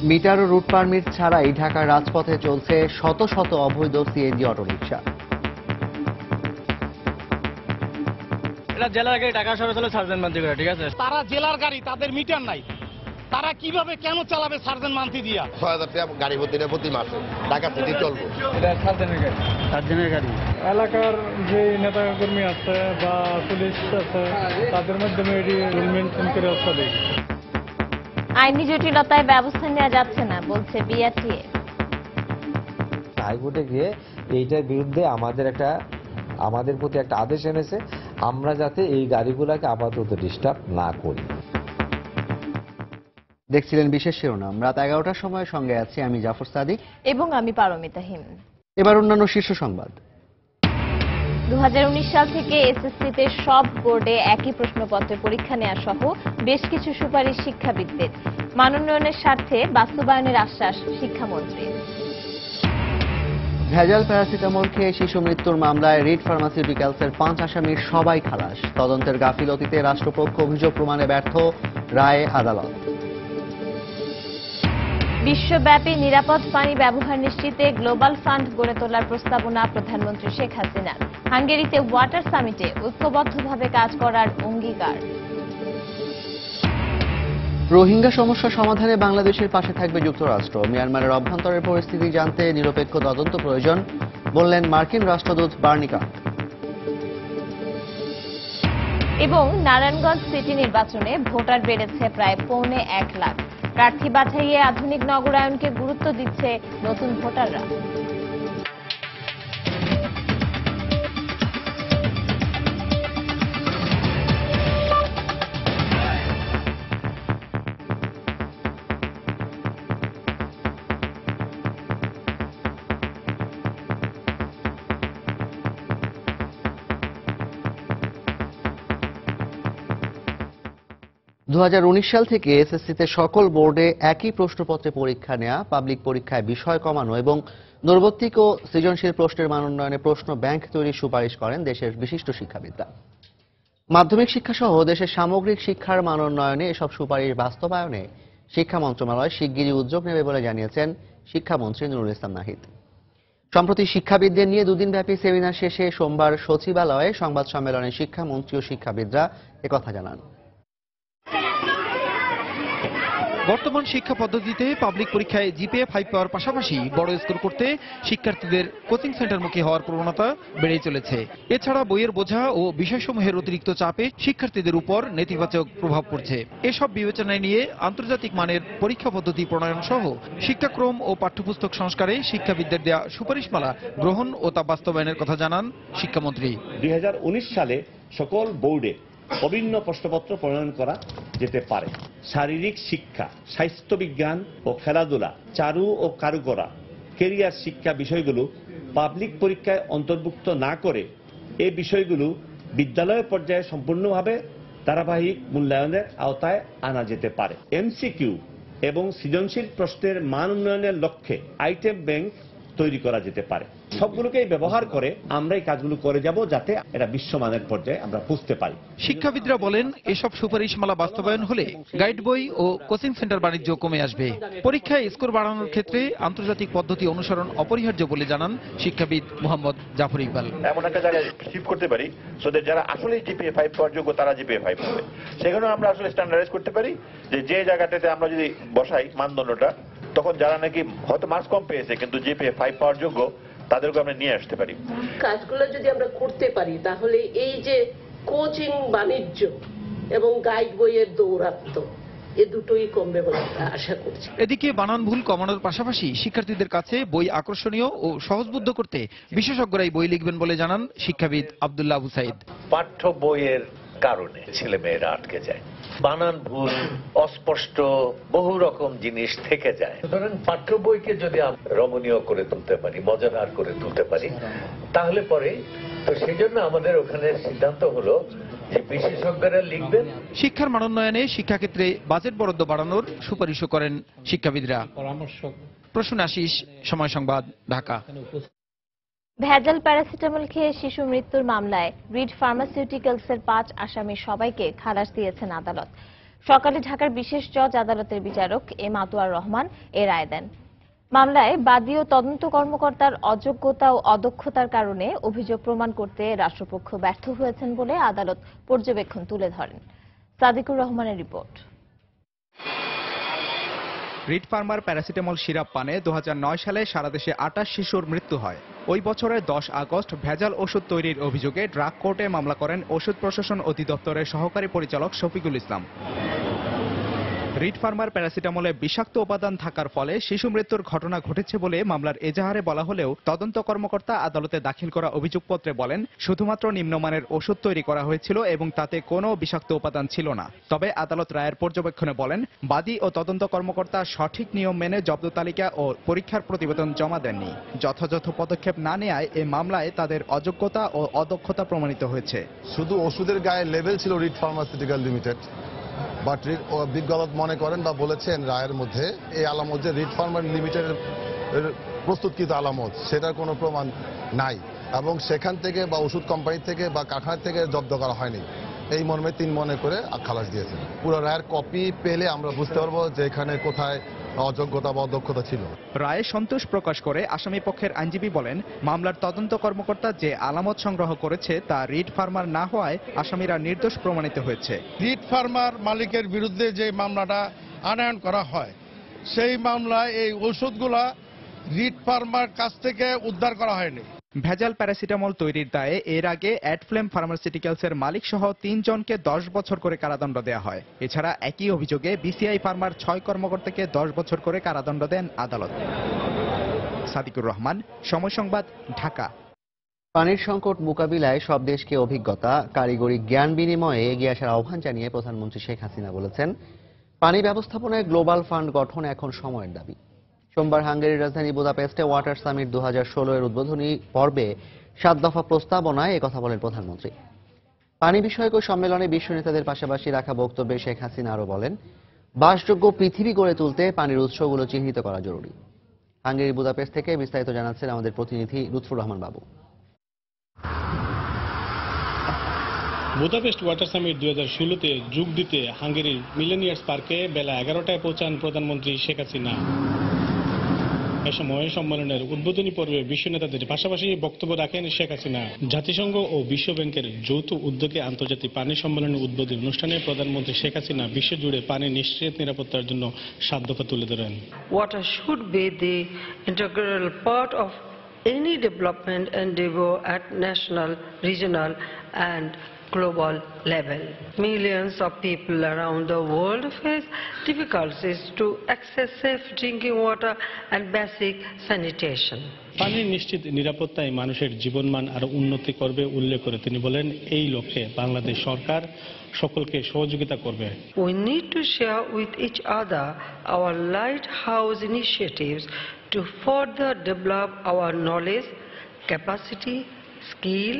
Metre ও route permit ছাড়াই ঢাকার রাজপথে চলছে শত শত অবৈধ সিএনজি অটোরিকশা। এটা জেলার গাড়ি, ঢাকা শহরে চলে সার্জেন্ট মান্থি করে, ঠিক আছে? তারা জেলার গাড়ি, তাদের মিটার নাই, তারা কিভাবে কেন চালাবে সার্জেন্ট মান্থি দিয়া? ৬,০০০ টাকা গাড়ি প্রতি মাসে ঢাকা সিটি চলবো। এটা সার্জেন্টের গাড়ি। সার্জেন্টের গাড়ি। এলাকার যে নেতা কর্মী আছে বা পুলিশ আছে তাদের মাধ্যমে এটি রুল মেনটেন করে চলে। আইনি জটিলতায় ব্যবস্থা নেওয়া যাচ্ছে না বলছে বিআরটিএ। হাইকোর্টে গিয়ে এইটার বিরুদ্ধে আমাদের প্রতি একটা আদেশ এনেছে, আমরা যাতে এই গাড়িগুলোকে আপাতত ডিস্টার্ব না করি। দেখছিলেন বিশেষ শিরোনাম। রাত 11টার সময় সঙ্গে আছি আমি জাফর সাদিক এবং আমি পারমিতা হিম। এবার অন্যান্য শীর্ষ সংবাদ। 2019 সাল থেকে এসএসসিতে সব বোর্ডে একই প্রশ্নপত্রে পরীক্ষা নেওয়া সহ বেশ কিছু সুপারিশ শিক্ষাবিদদের। মানোন্নয়নের স্বার্থে বাস্তবায়নের আশ্বাস শিক্ষামন্ত্রী। ভেজাল প্যারাসিটামল খেয়ে শিশু মৃত্যুর মামলায় রিড ফার্মাসিউটিক্যালসের 5 আসামির সবাই খালাস। তদন্তের গাফিলতিতে রাষ্ট্রপক্ষ অভিযোগ প্রমাণে ব্যর্থ, রায়ে আদালত। বিশ্বব্যাপী নিরাপদ পানি ব্যবহার নিশ্চিতে গ্লোবাল ফান্ড গড়ে তোলার প্রস্তাবনা প্রধানমন্ত্রী শেখ হাসিনার। হাঙ্গেরিতে ওয়াটার সামিটে ঐক্যবদ্ধভাবে কাজ করার অঙ্গীকার। রোহিঙ্গা সমস্যা সমাধানে বাংলাদেশের পাশে থাকবে যুক্তরাষ্ট্র। মিয়ানমারের অভ্যন্তরের পরিস্থিতি জানতে নিরপেক্ষ তদন্ত প্রয়োজন বললেন মার্কিন রাষ্ট্রদূত বার্নি কার্ক। এবং নারায়ণগঞ্জ সিটি নির্বাচনে ভোটার বেড়েছে প্রায় 1.25 লাখ। প্রার্থী বাছাইয়ে আধুনিক নগরায়নকে গুরুত্ব দিচ্ছে নতুন ভোটাররা। সাল থেকে এসএসসিতে সকল বোর্ডে একই প্রশ্নপত্রে পরীক্ষা নেওয়া, পাবলিক পরীক্ষায় বিষয় কমানো এবং নৈর্ব্যক্তিক ও সৃজনশীল প্রশ্নের মান উন্নয়নে প্রশ্ন ব্যাংক তৈরির সুপারিশ করেন দেশের বিশিষ্ট শিক্ষাবিদরা। মাধ্যমিক শিক্ষা সহ দেশের সামগ্রিক শিক্ষার মান উন্নয়নে এসব সুপারিশ বাস্তবায়নে শিক্ষা মন্ত্রণালয় শিগগিরই উদ্যোগ নেবে বলে জানিয়েছেন শিক্ষামন্ত্রী নুরুল ইসলাম নাহিদ। সম্প্রতি শিক্ষাবিদদের নিয়ে দুদিনব্যাপী সেমিনার শেষে সোমবার সচিবালয়ে সংবাদ সম্মেলনে শিক্ষামন্ত্রী ও শিক্ষাবিদরা একথা জানান। বর্তমান শিক্ষা পদ্ধতিতে পাবলিক পরীক্ষায় জিপিএ 5 পাওয়ার পাশাপাশি বড় স্কোর করতে শিক্ষার্থীদের কোচিং সেন্টারমুখী হওয়ার প্রবণতা বেড়েই চলেছে। এছাড়া বইয়ের বোঝা ও বিষয়সমূহের অতিরিক্ত চাপে শিক্ষার্থীদের উপর নেতিবাচক প্রভাব পড়ছে। এসব বিবেচনায় নিয়ে আন্তর্জাতিক মানের পরীক্ষা পদ্ধতি প্রণয়ন সহ শিক্ষাক্রম ও পাঠ্যপুস্তক সংস্কারে শিক্ষাবিদদের দেয়া সুপারিশমালা গ্রহণ ও তা বাস্তবায়নের কথা জানান শিক্ষামন্ত্রী। 2019 সালে সকল বোর্ডে অভিন্ন প্রশ্নপত্র প্রণয়ন করা যেতে পারে। শারীরিক শিক্ষা, স্বাস্থ্য বিজ্ঞান ও খেলাধুলা, চারু ও কারুকলা, কেরিয়ার শিক্ষা বিষয়গুলো পাবলিক পরীক্ষায় অন্তর্ভুক্ত না করে এই বিষয়গুলো বিদ্যালয় পর্যায়ে সম্পূর্ণভাবে ধারাবাহিক মূল্যায়নের আওতায় আনা যেতে পারে। এমসিকিউ এবং সৃজনশীল প্রশ্নের মান উন্নয়নের লক্ষ্যে আইটেম ব্যাংক তৈরি করা যেতে পারে। সবগুলোকেই ব্যবহার করে আমরা এই কাজগুলো করে যাব যাতে এটা বিশ্বমানের পর্যায়ে আমরা বুঝতে পারি। শিক্ষাবিদরা বলেন, এসব সুপারিশমালা বাস্তবায়ন হলে গাইড বই ও কোচিং সেন্টার বাণিজ্য কমে আসবে। পরীক্ষায় স্কোর বাড়ানোর ক্ষেত্রে আন্তর্জাতিক পদ্ধতি অনুসরণ অপরিহার্য বলে জানান শিক্ষাবিদ মোহাম্মদ জাফর ইকবাল। এমন একটা জায়গায় শিফট করতে পারি যারা আসলে জিপিএ 5 পাওয়ার যোগ্য তারা জিপিএ 5 পাবে। সেখানে আমরা আসলে স্ট্যান্ডার্ডাইজ করতে পারি যে জায়গাটাতে আমরা যদি বসাই মানদণ্ডটা, তখন যারা নাকি হয়তো মার্কস কম পেয়েছে কিন্তু জিপিএ 5 পাওয়ার যোগ্য তাদেরকে আমরা নিয়ে আসতে পারি। কাজগুলো যদি আমরা করতে পারি তাহলে এই যে কোচিং বাণিজ্য এবং গাইড বইয়ের দৌরাত্ম্য এ দুটোই কমবে বলে আশা করছি। এদিকে বানান ভুল কমানোর পাশাপাশি শিক্ষার্থীদের কাছে বই আকর্ষণীয় ও সহজবোধ্য করতে বিশেষজ্ঞরাই বই লিখবেন বলে জানান শিক্ষাবিদ আব্দুল্লাহ আবু সাইদ। পাঠ্য বইয়ের কারণে ছেলে মেয়েরা আটকে যায়, বানান ভুল, অস্পষ্ট বহু রকম জিনিস থেকে যায়। ধরেন পাঠ্য বইকে যদি আমরা রমণীয় করে তুলতে পারি, মজাদার করে তুলতে পারি, তাহলে পরে তো সেই জন্য আমাদের ওখানে সিদ্ধান্ত হলো যে বিশেষজ্ঞরা লিখবেন। শিক্ষার মানোন্নয়নে শিক্ষাক্ষেত্রে বাজেট বরাদ্দ বাড়ানোর সুপারিশও করেন শিক্ষাবিদরা। প্রসূন আশিস, সময় সংবাদ, ঢাকা। ভেজাল প্যারাসিটামল খেয়ে শিশু মৃত্যুর মামলায় রিড ফার্মাসিউটিক্যালসের 5 আসামি সবাইকে খালাস দিয়েছেন আদালত। সকালে ঢাকার বিশেষ জজ আদালতের বিচারক এম আতোয়ার রহমান এ রায় দেন। মামলায় বাদী ও তদন্ত কর্মকর্তার অযোগ্যতা ও অদক্ষতার কারণে অভিযোগ প্রমাণ করতে রাষ্ট্রপক্ষ ব্যর্থ হয়েছেন বলে আদালত পর্যবেক্ষণ তুলে ধরেন। সাদিকুর রহমানের report. Writ farmer paracetamol syrup পানে 2009 সালে সারা দেশে 28 শিশুর মৃত্যু হয়। ওই বছরের 10 আগস্ট ভেজাল ওষুধ তৈরির অভিযোগে ড্রাগ কোর্টে মামলা করেন ওষুধ প্রশাসন অধিদপ্তরের সহকারী পরিচালক শফিকুল ইসলাম। রিট ফার্মার প্যারাসিটামলে বিষাক্ত উপাদান থাকার ফলে শিশু মৃত্যুর ঘটনা ঘটেছে বলে মামলার এজাহারে বলা হলেও তদন্ত কর্মকর্তা আদালতে দাখিল করা অভিযোগপত্রে বলেন শুধুমাত্র নিম্নমানের ওষুধ তৈরি করা হয়েছিল এবং তাতে কোনো বিষাক্ত উপাদান ছিল না। তবে আদালত রায়ের পর্যবেক্ষণে বলেন বাদী ও তদন্ত কর্মকর্তা সঠিক নিয়ম মেনে জব্দ তালিকা ও পরীক্ষার প্রতিবেদন জমা দেননি। যথাযথ পদক্ষেপ না নেওয়ায় এই মামলায় তাদের অযোগ্যতা ও অদক্ষতা প্রমাণিত হয়েছে। শুধু ওষুধের গায়ে লেভেল ছিল রিট ফার্মাসিউটিক্যাল লিমিটেড, বাট বিজ্ঞ আদালত মনে করেন বা বলেছেন রায়ের মধ্যে এই আলামত যে রিট ফার্মার লিমিটেডের প্রস্তুতকৃত আলামত সেটার কোনো প্রমাণ নাই এবং সেখান থেকে বা ওষুধ কোম্পানি থেকে বা কারখানা থেকে জব্দ করা হয়নি। এই মর্মে 3 মনে করে খালাস দিয়েছে। পুরো রায়ের কপি পেলে আমরা বুঝতে পারবো যে এখানে কোথায় অযোগ্যতা বা অদক্ষতা ছিল। রায়ে সন্তোষ প্রকাশ করে আসামি পক্ষের আইনজীবী বলেন মামলার তদন্ত কর্মকর্তা যে আলামত সংগ্রহ করেছে তা রিট ফার্মার না হওয়ায় আসামিরা নির্দোষ প্রমাণিত হয়েছে। রিট ফার্মার মালিকের বিরুদ্ধে যে মামলাটা আনয়ন করা হয় সেই মামলায় এই ওষুধগুলা রিট ফার্মার কাছ থেকে উদ্ধার করা হয়নি। ভেজাল প্যারাসিটামল তৈরির দায়ে এর আগে অ্যাডফ্লেম ফার্মাসিউটিক্যালসের মালিক সহ 3 জনকে 10 বছর করে কারাদণ্ড দেওয়া হয়। এছাড়া একই অভিযোগে বিসিআই ফার্মার 6 কর্মকর্তাকে 10 বছর করে কারাদণ্ড দেন আদালত। সাদিকুর রহমান, সময় সংবাদ, ঢাকা। পানির সংকট মোকাবিলায় সব দেশকে অভিজ্ঞতা, কারিগরি জ্ঞান বিনিময়ে এগিয়ে আসার আহ্বান জানিয়ে প্রধানমন্ত্রী শেখ হাসিনা বলেছেন পানি ব্যবস্থাপনায় গ্লোবাল ফান্ড গঠন এখন সময়ের দাবি। সোমবার হাঙ্গেরির রাজধানী বুদাপেস্টে ওয়াটার সামিট 2016 এর উদ্বোধনী পর্বে 7 দফা প্রস্তাবনায় একথা বলেন প্রধানমন্ত্রী। পানি বিষয়ক সম্মেলনে বিশ্ব নেতাদের পাশাপাশি রাখা বক্তব্যে শেখ হাসিনা আরও বলেন বাসযোগ্য পৃথিবী গড়ে তুলতে পানির উৎসগুলো চিহ্নিত করা জরুরি। হাঙ্গেরির বুদাপেস্ট থেকে বিস্তারিত জানাচ্ছেন আমাদের প্রতিনিধি লুৎফুর রহমান বাবু। বুদাপেস্ট ওয়াটার সামিট 2016-তে যোগ দিতে হাঙ্গেরির মিলেনিয়ার্স পার্কে বেলা 11টায় পৌঁছান প্রধানমন্ত্রী শেখ হাসিনা। এ সময় সম্মেলনের উদ্বোধনী পর্বে বিশ্ব নেতাদের পাশাপাশি বক্তব্য রাখেন শেখ হাসিনা। জাতিসংঘ ও বিশ্ব ব্যাংকের যৌথ উদ্যোগে আন্তর্জাতিক পানি সম্মেলনের উদ্বোধনী অনুষ্ঠানে প্রধানমন্ত্রী শেখ হাসিনা বিশ্বজুড়ে পানি নিশ্চিত নিরাপত্তার জন্য 7 দফা তুলে ধরেন। Water should be the integral part of any development endeavor at national, regional and global level. Millions of people around the world face difficulties to access safe drinking water and basic sanitation. পানির নিশ্চিত নিরাপত্তায় মানুষের জীবনমান আরো উন্নতি করবে উল্লেখ করে তিনি বলেন এই লক্ষ্যে বাংলাদেশ সরকার সকলকে সহযোগিতা করবে। We need to share with each other our lighthouse initiatives to further develop our knowledge, capacity, skill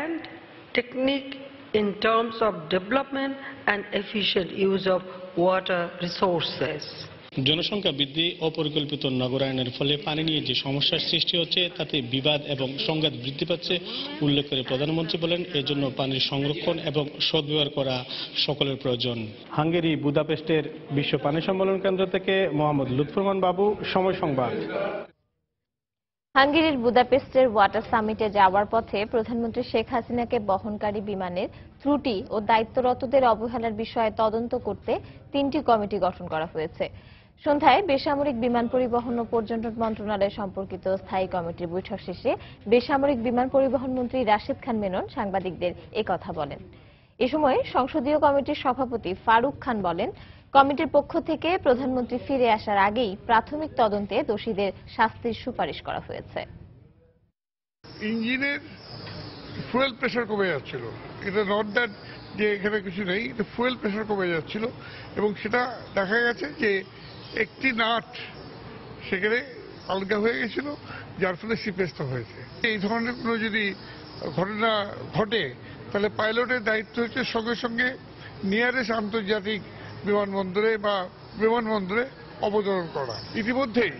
and technique in terms of development and efficient use of water resources. জনসংখ্যা বৃদ্ধি, অপরিকল্পিত নগরায়নের ফলে পানি নিয়ে যে সমস্যার সৃষ্টি হচ্ছে তাতে বিবাদ এবং সংঘাত বৃদ্ধি পাচ্ছে উল্লেখ করে প্রধানমন্ত্রী বলেন এজন্য পানির সংরক্ষণ এবং সদ্ব্যবহার করা সকলের প্রয়োজন। হাঙ্গেরি বুদাপেস্টের বিশ্ব পানি সম্মেলন কেন্দ্র থেকে মোহাম্মদ লুৎফুর রহমান বাবু, সময় সংবাদ। হাঙ্গেরির বুদাপেস্টের ওয়াটার সামিটে যাওয়ার পথে প্রধানমন্ত্রী শেখ হাসিনাকে বহনকারী বিমানের ত্রুটি ও দায়িত্বরতদের অবহেলার বিষয়ে তদন্ত করতে 3টি কমিটি গঠন করা হয়েছে। সন্ধ্যায় বেসামরিক বিমান পরিবহন ও পর্যটন মন্ত্রণালয় সম্পর্কিত স্থায়ী কমিটির বৈঠক শেষে বেসামরিক বিমান পরিবহন মন্ত্রী রাশেদ খান মেনন সাংবাদিকদের একথা বলেন। এ সময় সংসদীয় কমিটির সভাপতি ফারুক খান বলেন কমিটির পক্ষ থেকে প্রধানমন্ত্রী ফিরে আসার আগেই প্রাথমিক তদন্তে দোষীদের শাস্তির সুপারিশ করা হয়েছে। ইঞ্জিনের ফুয়েল প্রেসার কমে যাচ্ছিল, এটা নট দ্যাট যে এখানে কিছু নেই, এটা ফুয়েল প্রেসার কমে যাচ্ছিল এবং সেটা দেখা গেছে যে একটি নাট সেখানে আলগা হয়ে গেছিল, যার ফলে সিপেস্ট হয়েছে। এই ধরনের কোনো যদি ঘটনা ঘটে তাহলে পাইলটের দায়িত্ব হচ্ছে সঙ্গে সঙ্গে নিয়ারেস্ট আন্তর্জাতিক বিমানবন্দরে বা বিমানবন্দরে অবতরণ করা। ইতিমধ্যেই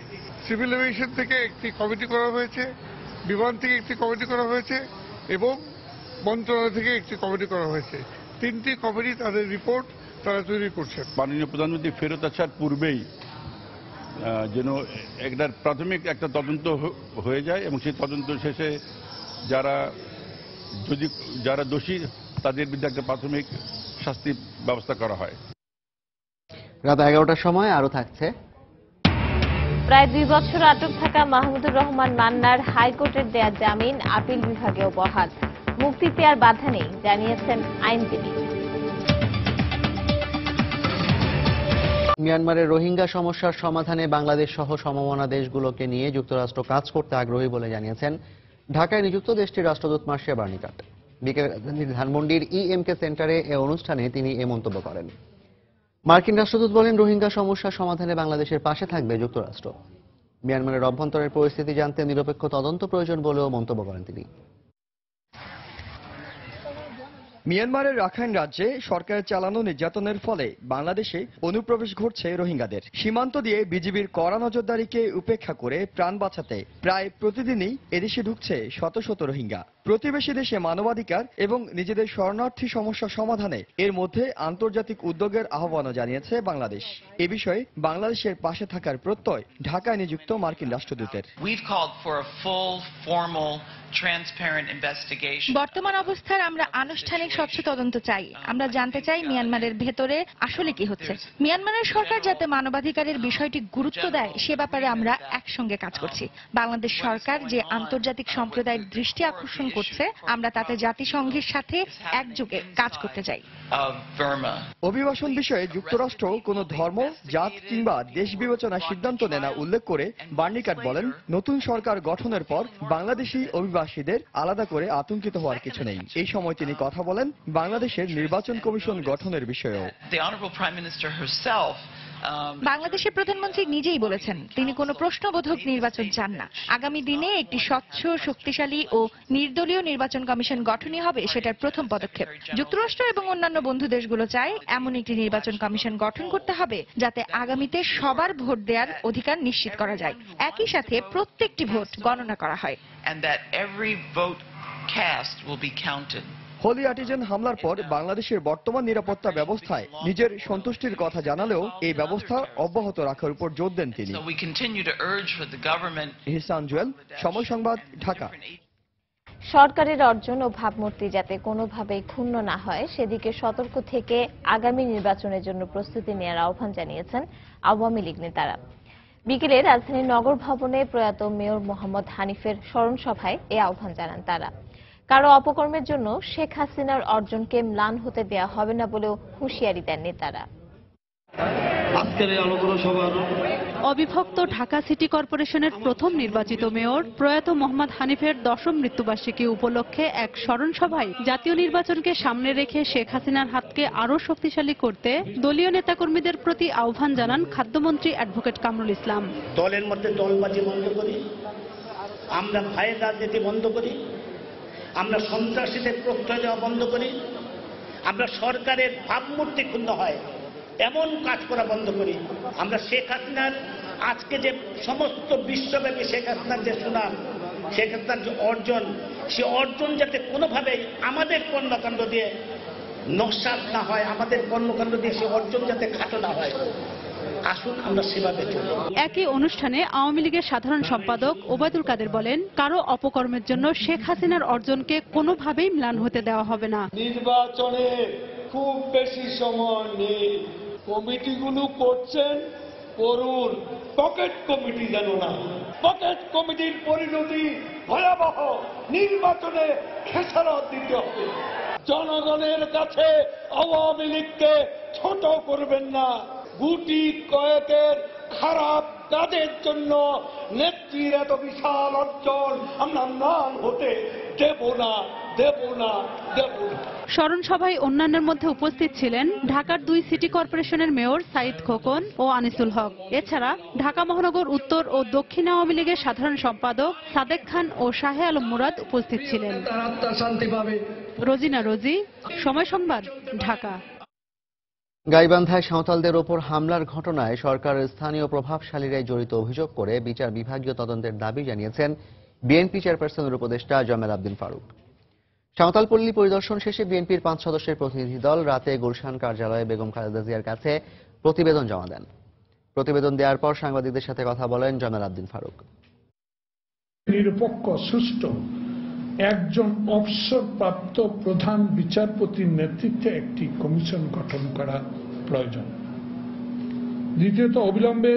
সিভিল এভিয়েশন থেকে একটি কমিটি করা হয়েছে, বিমান থেকে একটি কমিটি করা হয়েছে এবং মন্ত্রণালয় থেকে একটি কমিটি করা হয়েছে। 3টি কমিটি তাদের রিপোর্ট তারা তৈরি করছেন। মাননীয় প্রধানমন্ত্রী ফেরত আসার পূর্বেই যেন একটার প্রাথমিক একটা তদন্ত হয়ে যায় এবং সেই তদন্ত শেষে যারা দোষী তাদের বিরুদ্ধে একটা প্রাথমিক শাস্তির ব্যবস্থা করা হয়। রাত 11টার সময় আরো থাকছে। প্রায় 2 বছর আটক থাকা মাহমুদুর রহমান মান্নার হাইকোর্টের দেয়া জামিন আপিল বিভাগেও বহাল। মুক্তিতে আর বাধা নেই জানিয়েছেন আইনজীবী। মিয়ানমারের রোহিঙ্গা সমস্যার সমাধানে বাংলাদেশ সহ সমমনা দেশগুলোকে নিয়ে যুক্তরাষ্ট্র কাজ করতে আগ্রহী বলে জানিয়েছেন ঢাকায় নিযুক্ত দেশটির রাষ্ট্রদূত মার্শিয়া বার্নিকাট। বিকেলে রাজধানীর ধানমন্ডির EMK সেন্টারে এ অনুষ্ঠানে তিনি এ মন্তব্য করেন। মার্কিন রাষ্ট্রদূত বলেন, রোহিঙ্গা সমস্যা সমাধানে বাংলাদেশের পাশে থাকবে যুক্তরাষ্ট্র। মিয়ানমারের অভ্যন্তরের পরিস্থিতি জানতে নিরপেক্ষ তদন্ত প্রয়োজন বলেও মন্তব্য করেন তিনি। মিয়ানমারের রাখাইন রাজ্যে সরকারের চালানো নির্যাতনের ফলে বাংলাদেশে অনুপ্রবেশ ঘটছে রোহিঙ্গাদের। সীমান্ত দিয়ে বিজিবির কড়া নজরদারিকে উপেক্ষা করে প্রাণ বাঁচাতে প্রায় প্রতিদিনই এদেশে ঢুকছে শত শত রোহিঙ্গা। প্রতিবেশী দেশে মানবাধিকার এবং নিজেদের শরণার্থী সমস্যা সমাধানে এর মধ্যে আন্তর্জাতিক উদ্যোগের আহ্বানও জানিয়েছে বাংলাদেশ। এ বিষয়ে বাংলাদেশের পাশে থাকার প্রত্যয় ঢাকায় নিযুক্ত মার্কিন রাষ্ট্রদূতের। বর্তমান অবস্থার আমরা আনুষ্ঠানিক স্বচ্ছ তদন্ত চাই। আমরা জানতে চাই মিয়ানমারের ভেতরে আসলে কি হচ্ছে। মিয়ানমারের সরকার যাতে মানবাধিকারের বিষয়টি গুরুত্ব দেয় সে ব্যাপারে আমরা একসঙ্গে কাজ করছি। বাংলাদেশ সরকার যে আন্তর্জাতিক সম্প্রদায়ের দৃষ্টি আকর্ষণ করছে আমরা তাতে জাতিসংঘের সাথে একযোগে কাজ করতে চাই। অভিবাসন বিষয়ে যুক্তরাষ্ট্র কোনো ধর্ম, জাত কিংবা দেশ বিবেচনার সিদ্ধান্ত নেয় না উল্লেখ করে বার্নিকাট বলেন, নতুন সরকার গঠনের পর বাংলাদেশি অভিবাসীদের আলাদা করে আতঙ্কিত হওয়ার কিছু নেই। এই সময় তিনি কথা বলেন বাংলাদেশের নির্বাচন কমিশন গঠনের বিষয়েও। বাংলাদেশের প্রধানমন্ত্রী নিজেই বলেছেন তিনি কোনো প্রশ্নবোধক নির্বাচন চান না। আগামী দিনে একটি স্বচ্ছ, শক্তিশালী ও নির্দলীয় নির্বাচন কমিশন গঠনই হবে সেটার প্রথম পদক্ষেপ। যুক্তরাষ্ট্র এবং অন্যান্য বন্ধু দেশগুলো চায় এমন একটি নির্বাচন কমিশন গঠন করতে হবে যাতে আগামীতে সবার ভোট দেওয়ার অধিকার নিশ্চিত করা যায়। একই সাথে প্রত্যেকটি ভোট গণনা করা হয়। হোলি আর্টিজান হামলার পর বাংলাদেশের বর্তমান নিরাপত্তা ব্যবস্থায় নিজের সন্তুষ্টির কথা জানালেও এই ব্যবস্থা অব্যাহত রাখার উপর জোর দেন তিনি। ইহসান জুয়েল, সময় সংবাদ, ঢাকা। সরকারের অর্জন ও ভাবমূর্তি যাতে কোনোভাবেই ক্ষুণ্ণ না হয় সেদিকে সতর্ক থেকে আগামী নির্বাচনের জন্য প্রস্তুতি নেওয়ার আহ্বান জানিয়েছেন আওয়ামী লীগ নেতারা। বিকেলে রাজধানীর নগর ভবনে প্রয়াত মেয়র মোহাম্মদ হানিফের স্মরণ সভায় এ আহ্বান জানান তারা। কারো অপকর্মের জন্য শেখ হাসিনার অর্জনকে ম্লান হতে দেওয়া হবে না বলেও হুঁশিয়ারি দেন নেতারা। অবিভক্ত ঢাকা সিটি কর্পোরেশনের প্রথম নির্বাচিত মেয়র প্রয়াত মোহাম্মদ হানিফের 10ম মৃত্যুবার্ষিকী উপলক্ষে এক স্মরণ সভায় জাতীয় নির্বাচনকে সামনে রেখে শেখ হাসিনার হাতকে আরও শক্তিশালী করতে দলীয় নেতাকর্মীদের প্রতি আহ্বান জানান খাদ্যমন্ত্রী অ্যাডভোকেট কামরুল ইসলাম। দলের মধ্যে দলবাজি বন্ধ করি, আমরা ভাইয়ের রাজনীতি বন্ধ করি, আমরা সন্ত্রাসীদের প্রশ্রয় দেওয়া বন্ধ করি, আমরা সরকারের ভাবমূর্তি ক্ষুণ্ণ হয় এমন কাজ করা বন্ধ করি। আমরা শেখ হাসিনার আজকে যে সমস্ত বিশ্বব্যাপী শেখ হাসিনার যে সুনাম, শেখ হাসিনার যে অর্জন, সে অর্জন যাতে কোনোভাবেই আমাদের কর্মকাণ্ড দিয়ে নস্যাৎ না হয়, আমাদের কর্মকাণ্ড দিয়ে সে অর্জন যাতে খাটো না হয়, আসুন আমরা সেভাবে চলি। একই অনুষ্ঠানে আওয়ামী লীগের সাধারণ সম্পাদক ওবায়দুল কাদের বলেন, কারো অপকর্মের জন্য শেখ হাসিনার অর্জনকে কোনোভাবেই ম্লান হতে দেওয়া হবে না। নির্বাচনে খুব বেশি সময় নেই, কমিটিগুলো করছেন, করুন, পকেট কমিটি যেন না। পকেট কমিটির পরিণতি ভয়াবহ, নির্বাচনে খেসারত দিতে হবে। জনগণের কাছে আওয়ামী লীগকে ছোট করবেন না। গুটি কয়েকের খারাপ কাজের জন্য নেত্রীর এত বিশাল অর্জন আমরা ম্লান হতে দেব না, দেব না, দেব না। স্মরণ সভায় অন্যান্যের মধ্যে উপস্থিত ছিলেন ঢাকার 2 সিটি কর্পোরেশনের মেয়র সাইদ খোকন ও আনিসুল হক। এছাড়া ঢাকা মহানগর উত্তর ও দক্ষিণ আওয়ামী লীগের সাধারণ সম্পাদক সাদেক খান ও শাহে আলম মুরাদ উপস্থিত ছিলেন। রোজিনা রোজি, সময় সংবাদ, ঢাকা। গাইবান্ধায় সাঁওতালদের ওপর হামলার ঘটনায় সরকারের স্থানীয় প্রভাবশালীরাই জড়িত অভিযোগ করে বিচার বিভাগীয় তদন্তের দাবি জানিয়েছেন বিএনপি চেয়ারপারসনের উপদেষ্টা জমেল আবদিন ফারুক। সাঁওতালপল্লী পরিদর্শন শেষে বিএনপির 5 সদস্যের প্রতিনিধি দল রাতে গুলশান কার্যালয়ে বেগম খালেদা জিয়ার কাছে প্রতিবেদন জমা দেন। প্রতিবেদন দেওয়ার পর সাংবাদিকদের সাথে কথা বলেন জয়নাল আবদিন ফারুক। নিরপেক্ষ সুষ্ঠু একজন অবসরপ্রাপ্ত প্রধান বিচারপতির নেতৃত্বে একটি কমিশন গঠন করা প্রয়োজন। দ্বিতীয়ত, অবিলম্বে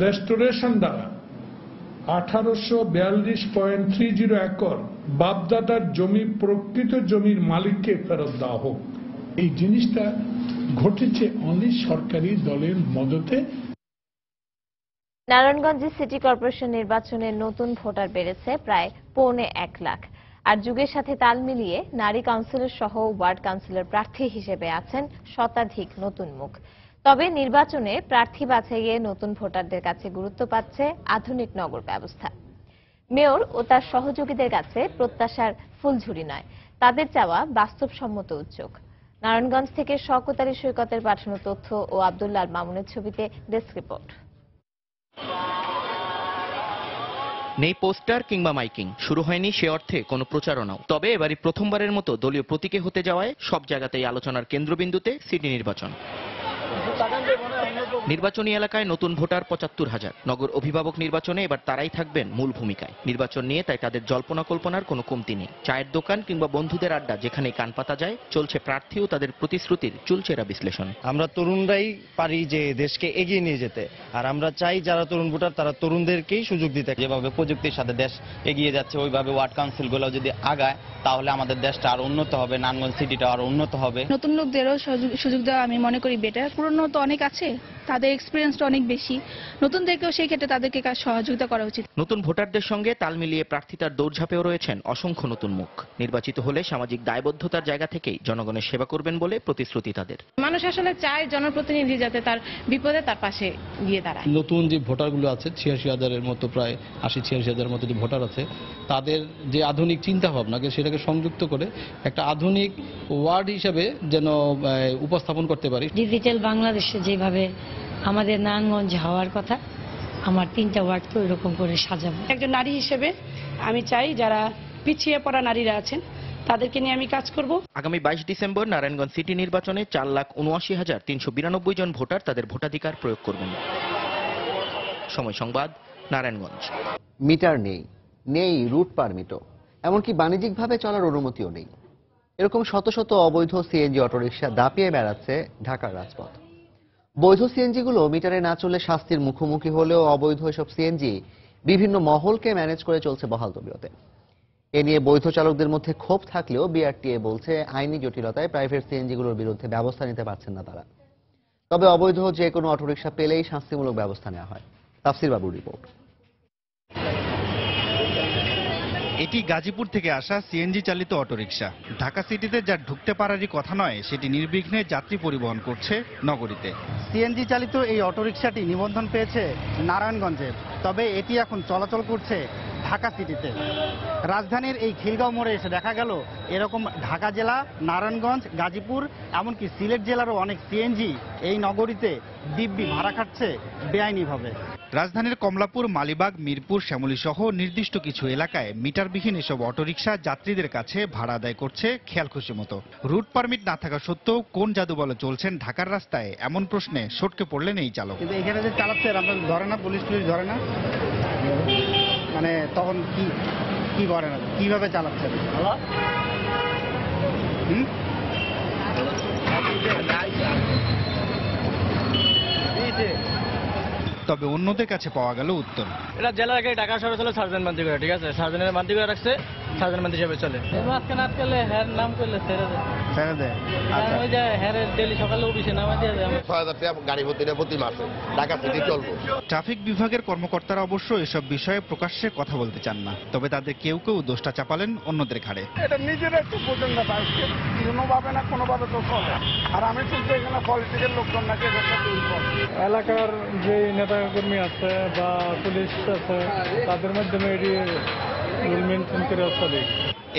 রেস্টোরেশন দ্বারা 1842.30 একর বাপদাদার জমি প্রকৃত জমির মালিককে ফেরত দেওয়া হোক। এই জিনিসটা ঘটেছে অনলি সরকারি দলের মদতে। নারায়ণগঞ্জে সিটি কর্পোরেশন নির্বাচনে নতুন ভোটার বেড়েছে প্রায় 1.25 লাখ। আর যুগের সাথে তাল মিলিয়ে নারী কাউন্সিলর সহ ওয়ার্ড কাউন্সিলর প্রার্থী হিসেবে আছেন শতাধিক নতুন মুখ। তবে নির্বাচনে প্রার্থী বাছাইয়ে নতুন ভোটারদের কাছে গুরুত্ব পাচ্ছে আধুনিক নগর ব্যবস্থা। মেয়র ও তার সহযোগীদের কাছে প্রত্যাশার ফুলঝুরি নয়, তাদের চাওয়া বাস্তবসম্মত উদ্যোগ। নারায়ণগঞ্জ থেকে শওকত আলী সৈকতের পাঠানো তথ্য ও আব্দুল্লাহ আল মামুনের ছবিতে ডেস্ক রিপোর্ট। নেই পোস্টার কিংবা মাইকিং, শুরু হয়নি সে অর্থে কোনো প্রচারণাও। তবে এবারই প্রথমবারের মতো দলীয় প্রতীকে হতে যাওয়ায় সব জায়গাতেই আলোচনার কেন্দ্রবিন্দুতে সিটি নির্বাচন। নির্বাচনী এলাকায় নতুন ভোটার 75,000। নগর অভিভাবক নির্বাচনে এবার তারাই থাকবেন মূল ভূমিকায়। নির্বাচন নিয়ে তাই তাদের জল্পনা কল্পনার কোনো কমতি নেই। চায়ের দোকান কিংবা বন্ধুদের আড্ডা যেখানেই কান পাতা যায়, চলছে প্রার্থী ও তাদের প্রতিশ্রুতির চুলচেরা বিশ্লেষণ। আমরা তরুণরাই পারি যে দেশকে এগিয়ে নিয়ে যেতে, আর আমরা চাই যারা তরুণ ভোটার তারা তরুণদেরকেই সুযোগ দিতে। যেভাবে প্রযুক্তির সাথে দেশ এগিয়ে যাচ্ছে ওইভাবে ওয়ার্ড কাউন্সিলগুলো যদি আগায় তাহলে আমাদের দেশটা আরো উন্নত হবে, নারায়ণগঞ্জ সিটিটা আরো উন্নত হবে। নতুন লোকদেরও সুযোগ দেওয়া আমি মনে করি বেটার। পুরনো তো অনেক আছে, তাদের এক্সপিরিয়েন্সটা অনেক বেশি, নতুনদেরকেও সেই ক্ষেত্রে তাদেরকে সহযোগিতা করা উচিত। নতুন ভোটারদের সঙ্গে তাল মিলিয়ে প্রার্থিতার দৌড়ঝাঁপেও রয়েছেন অসংখ্য নতুন মুখ। নির্বাচিত হলে সামাজিক দায়বদ্ধতার জায়গা থেকেই জনগণের সেবা করবেন বলে প্রতিশ্রুতি তাদের। মানুষ আসলে চায় জনপ্রতিনিধি যাতে তার বিপদে তার পাশে গিয়ে দাঁড়ায়। নতুন যে ভোটারগুলো আছে 86,000-এর মতো, প্রায় 80-86,000-এর মতো যে ভোটার আছে, তাদের যে আধুনিক চিন্তা ভাবনাকে সেটাকে সংযুক্ত করে একটা আধুনিক ওয়ার্ড হিসেবে যেন উপস্থাপন করতে পারি। ডিজিটাল বাংলাদেশে যেভাবে আমাদের নারায়ণগঞ্জ হওয়ার কথা, আমার 3টা ওয়ার্ডকে ওইরকম করে সাজাবো। একজন নারী হিসেবে আমি চাই যারা পিছিয়ে পড়া নারীরা আছেন তাদেরকে নিয়ে আমি কাজ করব। আগামী 22 ডিসেম্বর নারায়ণগঞ্জ সিটি নির্বাচনে 4,79,392 জন ভোটার তাদের ভোটাধিকার প্রয়োগ করবেন। সময় সংবাদ, নারায়ণগঞ্জ। মিটার নেই রুট পারমিটও, এমনকি বাণিজ্যিকভাবে চলার অনুমতিও নেই। এরকম শত শত অবৈধ সিএনজি অটোরিকশা দাপিয়ে বেড়াচ্ছে ঢাকার রাজপথ। বৈধ সিএনজিগুলো মিটারে না চলে শাস্তির মুখোমুখি হলেও অবৈধ এসব সিএনজি বিভিন্ন মহলকে ম্যানেজ করে চলছে বহাল তবিয়তে। এ নিয়ে বৈধ চালকদের মধ্যে ক্ষোভ থাকলেও বিআরটিএ বলছে আইনি জটিলতায় প্রাইভেট সিএনজিগুলোর বিরুদ্ধে ব্যবস্থা নিতে পারছেন না তারা। তবে অবৈধ যে কোনো অটোরিকশা পেলেই শাস্তিমূলক ব্যবস্থা নেওয়া হয়। তাফসির বাবুর রিপোর্ট। এটি গাজীপুর থেকে আসা সিএনজি চালিত অটোরিকশা। ঢাকা সিটিতে যা ঢুকতে পারারই কথা নয়, সেটি নির্বিঘ্নে যাত্রী পরিবহন করছে নগরীতে। সিএনজি চালিত এই অটোরিকশাটি নিবন্ধন পেয়েছে নারায়ণগঞ্জে, তবে এটি এখন চলাচল করছে ঢাকা সিটিতে। রাজধানীর এই খিলগাঁও মোড়ে এসে দেখা গেল এরকম ঢাকা জেলা, নারায়ণগঞ্জ, গাজীপুর, এমনকি সিলেট জেলারও অনেক সিএনজি এই নগরীতে দিব্যি ভাড়া খাচ্ছে বেআইনিভাবে। রাজধানীর কমলাপুর, মালিবাগ, মিরপুর, শ্যামলী সহ নির্দিষ্ট কিছু এলাকায় মিটারবিহীন এসব অটোরিকশা যাত্রীদের কাছে ভাড়া আদায় করছে খেয়াল খুশি মতো। রুট পারমিট না থাকা সত্ত্বেও কোন জাদু বলে চলছেন ঢাকার রাস্তায়, এমন প্রশ্নে সটকে পড়লেন এই চালক। কিন্তু এখানে যে চালাচ্ছেন আপনার ধরে না, পুলিশ ধরে না, মানে তখন কি করে না, কিভাবে চালাচ্ছেন? তবে অন্যদের কাছে পাওয়া গেল উত্তর। এটা জেলার গাড়ি, ঢাকা শহরে চলে সার্জেন্ট মান্তি করে, ঠিক আছে, সার্জেন্টের মান্তি করে রাখছে, সার্জেন্ট মান্তি হিসেবে চলে। মাঝখানে আটকালে হ্যার নাম করলে ছেড়ে দেয়। ওই যে হ্যারের ডেলি সকালে অফিসে নামা দিয়ে দেয়। 6,000 টাকা গাড়ি ভর্তি না প্রতি মাসে ঢাকা সিটি চলবো। ট্রাফিক বিভাগের কর্মকর্তারা অবশ্য এসব বিষয়ে প্রকাশ্যে কথা বলতে চান না। তবে তাদের কেউ কেউ দোষটা চাপালেন অন্যদের ঘাড়ে। এটা নিজের একটু বোঝেন না, কোনোভাবে না কোনোভাবে তো চলে। আর আমি শুনছি এখানে পলিটিক্যাল লোকজন নাকি এলাকার যে নেতা কর্মী আছে বা পুলিশ আছে তাদের মাধ্যমে এটি রুল মেনটেন করে চলে।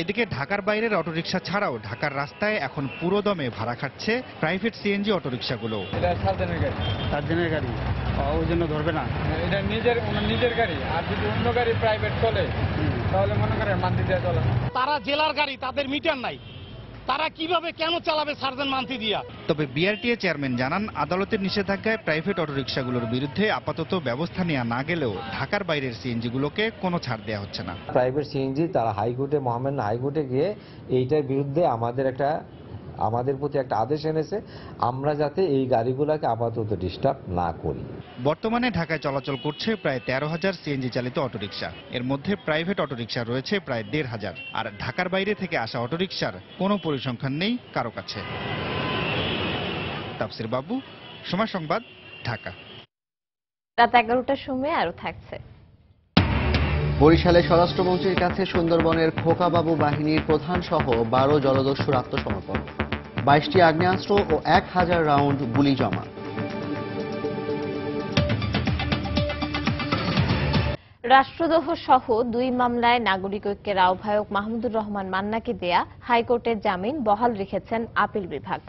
এদিকে ঢাকার বাইরের অটোরিকশা ছাড়াও ঢাকার রাস্তায় এখন পুরো দমে ভাড়া খাচ্ছে প্রাইভেট সিএনজি অটোরিকশাগুলো। এটা সার্জেনের গাড়ি, ওই জন্য ধরবে না। এটা নিজের গাড়ি, আর যদি অন্য গাড়ি প্রাইভেট চলে তাহলে মনে করেন মান্থলি দেওয়া চলে না। তারা জেলার গাড়ি, তাদের মিটার নাই, তারা কিভাবে কেন চালাবে সার্জেন্ট মান্থলি দিয়া? তবে বিআরটিএ চেয়ারম্যান জানান, আদালতের নিষেধাজ্ঞায় প্রাইভেট অটোরিকশাগুলোর বিরুদ্ধে আপাতত ব্যবস্থা নেওয়া না গেলেও ঢাকার বাইরের সিএনজিগুলোকে কোনো ছাড় দেওয়া হচ্ছে না। প্রাইভেট সিএনজি তারা হাইকোর্টে, মহামান্য হাইকোর্টে গিয়ে এইটার বিরুদ্ধে আমাদের প্রতি একটা আদেশ এনেছে, আমরা যাতে এই গাড়িগুলোকে আপাতত ডিস্টার্ব না করি। বর্তমানে ঢাকায় চলাচল করছে প্রায় 13,000 সিএনজি চালিত অটোরিকশা। এর মধ্যে প্রাইভেট অটোরিকশা রয়েছে প্রায় 1,500। আর ঢাকার বাইরে থেকে আসা অটোরিকশার কোনো পরিসংখ্যান নেই কারো কাছে। তাফসির বাবু, সময় সংবাদ, ঢাকা। রাত 11টার সময় আরো থাকছে। বরিশালে স্বরাষ্ট্রমন্ত্রীর কাছে সুন্দরবনের খোকাবাবু বাহিনীর প্রধান সহ 12 জলদস্যুর আত্মসমর্পণ, 22টি আগ্নেয়াস্ত্র ও 1000 রাউন্ড গুলি জমা। রাষ্ট্রদ্রোহ সহ 2 মামলায় নাগরিক ঐক্যের আহ্বায়ক মাহমুদুর রহমান মান্নাকে দেয়া হাইকোর্টের জামিন বহাল রেখেছেন আপিল বিভাগ।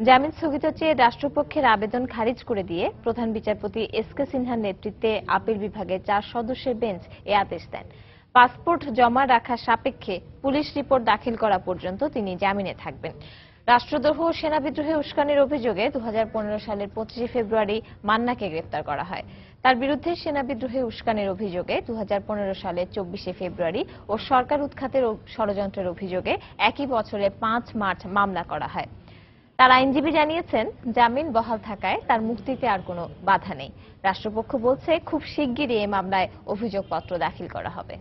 জামিন স্থগিত চেয়ে রাষ্ট্রপক্ষের আবেদন খারিজ করে দিয়ে প্রধান বিচারপতি এসকে সিনহার নেতৃত্বে আপিল বিভাগের 4 সদস্যের বেঞ্চ এ আদেশ দেন। পাসপোর্ট জমা রাখা সাপেক্ষে পুলিশ রিপোর্ট দাখিল করা পর্যন্ত তিনি জামিনে থাকবেন। রাষ্ট্রদ্রোহ ও সেনাবিদ্রোহে উস্কানির অভিযোগে 2015 সালের 25 ফেব্রুয়ারি মান্নাকে গ্রেফতার করা হয়। তার বিরুদ্ধে সেনাবিদ্রোহে উস্কানির অভিযোগে 2015 সালের 24 ফেব্রুয়ারি ও সরকার উৎখাতের ষড়যন্ত্রের অভিযোগে একই বছরের 5 মার্চ মামলা করা হয়। তার আইনজীবী জানিয়েছেন, জামিন বহাল থাকায় তার মুক্তিতে আর কোনো বাধা নেই। রাষ্ট্রপক্ষ বলছে, খুব শিগগিরই এই মামলায় অভিযোগপত্র দাখিল করা হবে।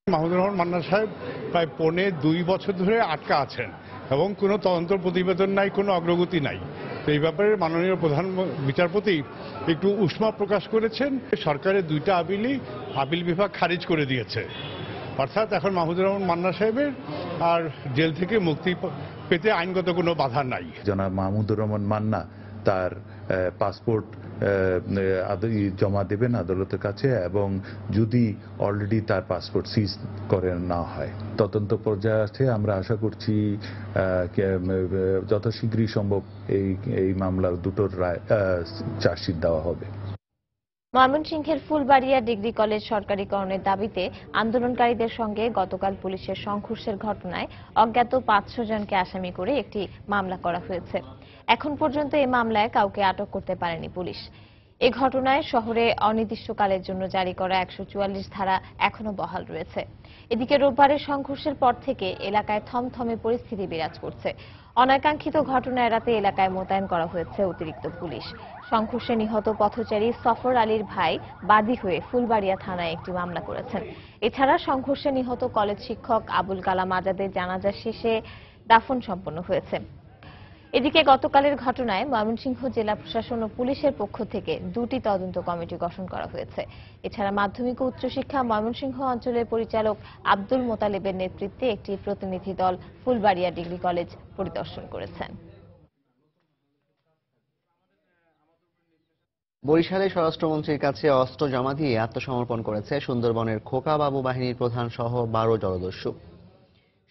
মাহমুদুর রহমান মান্না সাহেব প্রায় 2.25 বছর ধরে আটকা আছেন এবং কোনো তদন্ত প্রতিবেদন নাই, কোনো অগ্রগতি নাই। তো এই ব্যাপারে মাননীয় প্রধান বিচারপতি একটু উষ্মা প্রকাশ করেছেন। সরকারের 2টা আপিল বিভাগ খারিজ করে দিয়েছে, অর্থাৎ এখন মাহমুদুর রহমান মান্না সাহেবের আর জেল থেকে মুক্তি পেতে আইনগত কোনো বাধা নাই। জনাব মাহমুদুর রহমান মান্না তার পাসপোর্ট জমা দেবেন আদালতের কাছে, এবং যদি অলরেডি তার পাসপোর্ট সিজ করে না হয়, তদন্ত পর্যায়ে আছে। আমরা আশা করছি যত শীঘ্রই সম্ভব এই মামলার দুটোর রায় চার্জশিট দেওয়া হবে। ময়মনসিংহের ফুলবাড়িয়া ডিগ্রি কলেজ সরকারিকরণের দাবিতে আন্দোলনকারীদের সঙ্গে গতকাল পুলিশের সংঘর্ষের ঘটনায় অজ্ঞাত 500 জনকে আসামি করে একটি মামলা করা হয়েছে। এখন পর্যন্ত এই মামলায় কাউকে আটক করতে পারেনি পুলিশ। এ ঘটনায় শহরে অনির্দিষ্টকালের জন্য জারি করা 144 ধারা এখনো বহাল রয়েছে। এদিকে রোববারের সংঘর্ষের পর থেকে এলাকায় থমথমে পরিস্থিতি বিরাজ করছে। অনাকাঙ্ক্ষিত ঘটনা এড়াতে এলাকায় মোতায়েন করা হয়েছে অতিরিক্ত পুলিশ। সংঘর্ষে নিহত পথচারী সফর আলীর ভাই বাদী হয়ে ফুলবাড়িয়া থানায় একটি মামলা করেছেন। এছাড়া সংঘর্ষে নিহত কলেজ শিক্ষক আবুল কালাম আজাদের জানাজা শেষে দাফন সম্পন্ন হয়েছে। এদিকে গতকালের ঘটনায় ময়মনসিংহ জেলা প্রশাসন ও পুলিশের পক্ষ থেকে 2টি তদন্ত কমিটি গঠন করা হয়েছে। এছাড়া মাধ্যমিক ও উচ্চশিক্ষা ময়মনসিংহ অঞ্চলের পরিচালক আব্দুল মোতালেবের নেতৃত্বে একটি প্রতিনিধি দল ফুলবাড়িয়া ডিগ্রি কলেজ পরিদর্শন করেছেন। বরিশালে স্বরাষ্ট্রমন্ত্রীর কাছে অস্ত্র জমা দিয়ে আত্মসমর্পণ করেছে সুন্দরবনের খোকাবাবু বাহিনীর প্রধান সহ 12 জলদস্যু।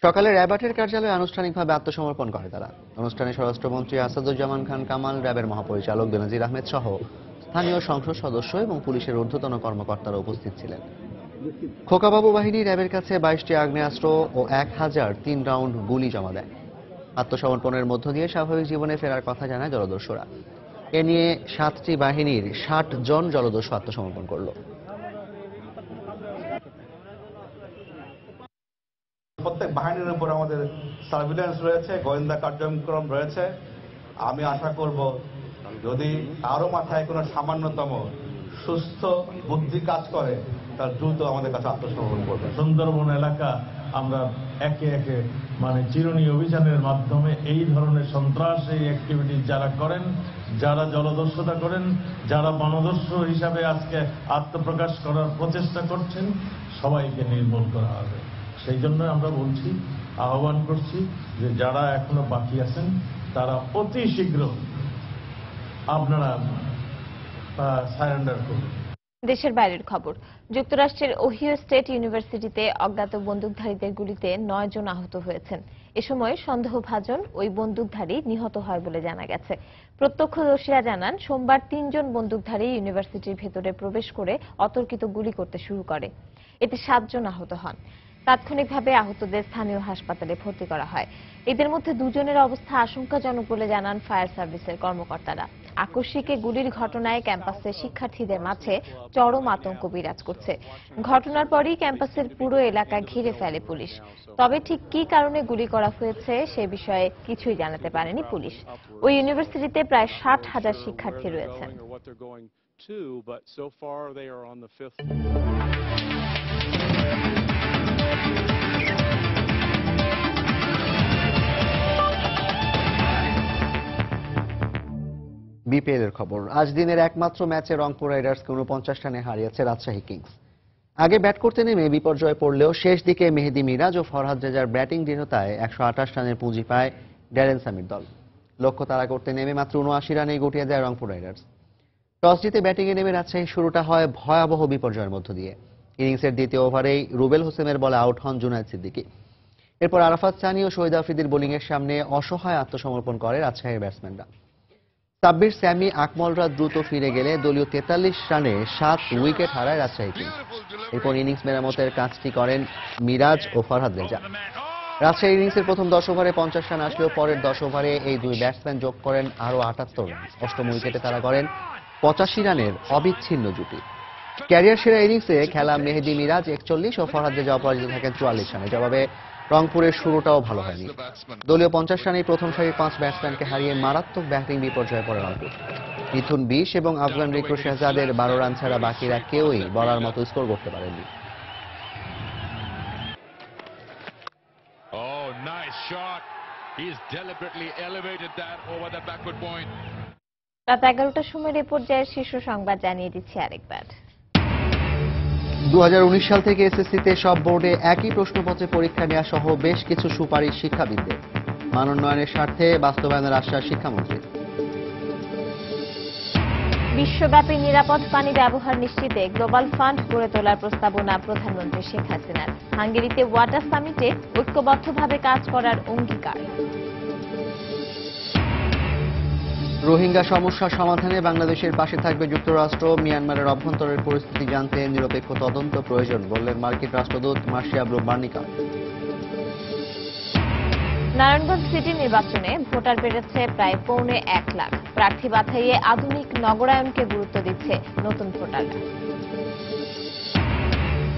সকালে র্যাবের কার্যালয়ে আনুষ্ঠানিকভাবে আত্মসমর্পণ করে তারা। অনুষ্ঠানে স্বরাষ্ট্রমন্ত্রী আসাদুজ্জামান খান কামাল, র্যাবের মহাপরিচালক বেনজির আহমেদ সহ স্থানীয় সংসদ সদস্য এবং পুলিশের ঊর্ধ্বতন কর্মকর্তারা উপস্থিত ছিলেন। খোকাবাবু বাহিনী র্যাবের কাছে 22টি আগ্নেয়াস্ত্র ও 1003 রাউন্ড গুলি জমা দেয়। আত্মসমর্পণের মধ্য দিয়ে স্বাভাবিক জীবনে ফেরার কথা জানায় জলদস্যুরা। এ নিয়ে 7টি বাহিনীর 60 জন জলদস্যু আত্মসমর্পণ করল। প্রত্যেক বাহিনীর উপর আমাদের সার্ভিলেন্স রয়েছে, গোয়েন্দা কার্যক্রম রয়েছে। আমি আশা করব যদি কারো মাথায় কোনো সামান্যতম সুস্থ বুদ্ধি কাজ করে, তার দ্রুত আমাদের কাছে আত্মসমর্পণ করবে। সুন্দরবন এলাকা আমরা একে একে চিরুনি অভিযানের মাধ্যমে এই ধরনের সন্ত্রাসী অ্যাক্টিভিটি যারা করেন, যারা জলদস্যুতা করেন, যারা বনদস্যু হিসাবে আজকে আত্মপ্রকাশ করার প্রচেষ্টা করছেন, সবাইকে নির্মূল করা হবে। সেই জন্য আমরা বলছি, আহ্বান করছি যে যারা এখনো বাকি আছেন তারা অতি শীঘ্র আপনারা সারেন্ডার করুন। দেশের বাইরের খবর। যুক্তরাষ্ট্রের ওহিও স্টেট ইউনিভার্সিটিতে অজ্ঞাত বন্দুকধারীদের গুলিতে 9 জন আহত হয়েছেন। এ সময় সন্দেহভাজন ওই বন্দুকধারী নিহত হয় বলে জানা গেছে। প্রত্যক্ষদর্শীরা জানান, সোমবার 3 জন বন্দুকধারী ইউনিভার্সিটির ভেতরে প্রবেশ করে অতর্কিত গুলি করতে শুরু করে। এতে 7 জন আহত হন। তাৎক্ষণিকভাবে আহতদের স্থানীয় হাসপাতালে ভর্তি করা হয়। এদের মধ্যে 2 জনের অবস্থা আশঙ্কাজনক বলে জানান ফায়ার সার্ভিসের কর্মকর্তারা। আকস্মিক গুলির ঘটনায় ক্যাম্পাসের শিক্ষার্থীদের মাঝে চরম আতঙ্ক বিরাজ করছে। ঘটনার পরই ক্যাম্পাসের পুরো এলাকা ঘিরে ফেলে পুলিশ। তবে ঠিক কী কারণে গুলি করা হয়েছে সে বিষয়ে কিছুই জানাতে পারেনি পুলিশ। ওই ইউনিভার্সিটিতে প্রায় 60,000 শিক্ষার্থী রয়েছেন। বিপিএল এর খবর। আজ দিনের একমাত্র ম্যাচে রংপুর রাইডার্সকে 49 রানে হারিয়েছে রাজশাহী কিংস। আগে ব্যাট করতে নেমে বিপর্যয়ে পড়লেও শেষ দিকে মেহেদী মিরাজ ও ফরহাদ রেজার ব্যাটিং দৃঢ়তায় 128 রানের পুঁজি পায় ড্যারেন সামির দল। লক্ষ্য তাড়া করতে নেমে মাত্র 79 রানেই গুটিয়ে দেয় রংপুর রাইডার্স। টস জিতে ব্যাটিংয়ে নেমে রাজশাহীর শুরুটা হয় ভয়াবহ বিপর্যয়ের মধ্য দিয়ে। ইনিংসের দ্বিতীয় ওভারেই রুবেল হোসেনের বলে আউট হন জুনায়েদ সিদ্দিকী। এরপর আরাফাত সানি ও শহীদ আফ্রিদির বোলিংয়ের সামনে অসহায় আত্মসমর্পণ করে রাজশাহীর ব্যাটসম্যানরা। সাব্বির স্যামি আকমলরা দ্রুত ফিরে গেলে দলীয় 43 রানে 7 উইকেট হারায় রাজশাহী কিংস। এরপর ইনিংস মেরামতের কাজটি করেন মিরাজ ও ফরহাদ রেজা। রাজশাহী ইনিংসের প্রথম 10 ওভারে 50 রান আসলেও পরের 10 ওভারে এই দুই ব্যাটসম্যান যোগ করেন আরও 78 রান। অষ্টম উইকেটে তারা করেন 85 রানের অবিচ্ছিন্ন জুটি। ক্যারিয়ার সেরা ইনিংসে খেলা মেহেদী মিরাজ 41 ও ফরহাদ রেজা অপরাজিত থাকেন 44 রানে। জবাবে রংপুরের শুরুটাও ভালো হয়নি। দলীয় 50 রানেই প্রথম সারির 5 ব্যাটসম্যানকে হারিয়ে মারাত্মক ব্যাটিং বিপর্যয়ে পড়ে রংপুর। মিথুন 20 এবং আফগান রিকু শেহজাদের 12 রান ছাড়া বাকিরা কেউই বলার মতো স্কোর করতে পারেননি। রাত 11টার সময় এ পর্যায়ের শীর্ষ সংবাদ জানিয়ে দিচ্ছি আরেকবার। 2019 সাল থেকে এসএসসিতে সব বোর্ডে একই প্রশ্নপত্রে পরীক্ষা নেওয়া সহ বেশ কিছু সুপারিশ শিক্ষাবিদদের। মানোন্নয়নের স্বার্থে বাস্তবায়নের আশ্বাস শিক্ষামন্ত্রী। বিশ্বব্যাপী নিরাপদ পানি ব্যবহার নিশ্চিতে গ্লোবাল ফান্ড গড়ে তোলার প্রস্তাবনা প্রধানমন্ত্রী শেখ হাসিনার। হাঙ্গেরিতে ওয়াটার সামিটে ঐক্যবদ্ধভাবে কাজ করার অঙ্গীকার। রোহিঙ্গা সমস্যা সমাধানে বাংলাদেশের পাশে থাকবে যুক্তরাষ্ট্র। মিয়ানমারের অভ্যন্তরের পরিস্থিতি জানতে নিরপেক্ষ তদন্ত প্রয়োজন বললেন মার্কিন রাষ্ট্রদূত মার্শিয়া ব্লুবার্নিকা। নারায়ণগঞ্জ সিটি নির্বাচনে ভোটার বেড়েছে প্রায় 1.25 লাখ। প্রার্থী বাছাইয়ে আধুনিক নগরায়নকে গুরুত্ব দিচ্ছে নতুন ভোটাররা।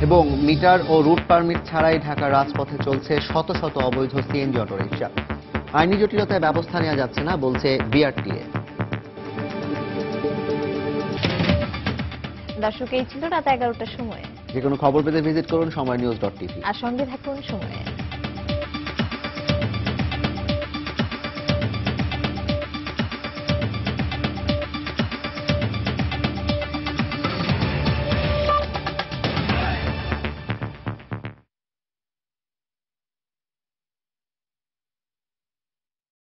এবং মিটার ও রুট পারমিট ছাড়াই ঢাকার রাজপথে চলছে শত শত অবৈধ সিএনজি অটোরিকশা। আইনি জটিলতায় ব্যবস্থা নেওয়া যাচ্ছে না বলছে বিআরটিএ। দর্শক, এই ছিল রাত 11টার সময়। যে কোনো খবর পেতে ভিজিট করুন সময়নিউজ.টিভি আর সঙ্গে থাকুন সময়ে।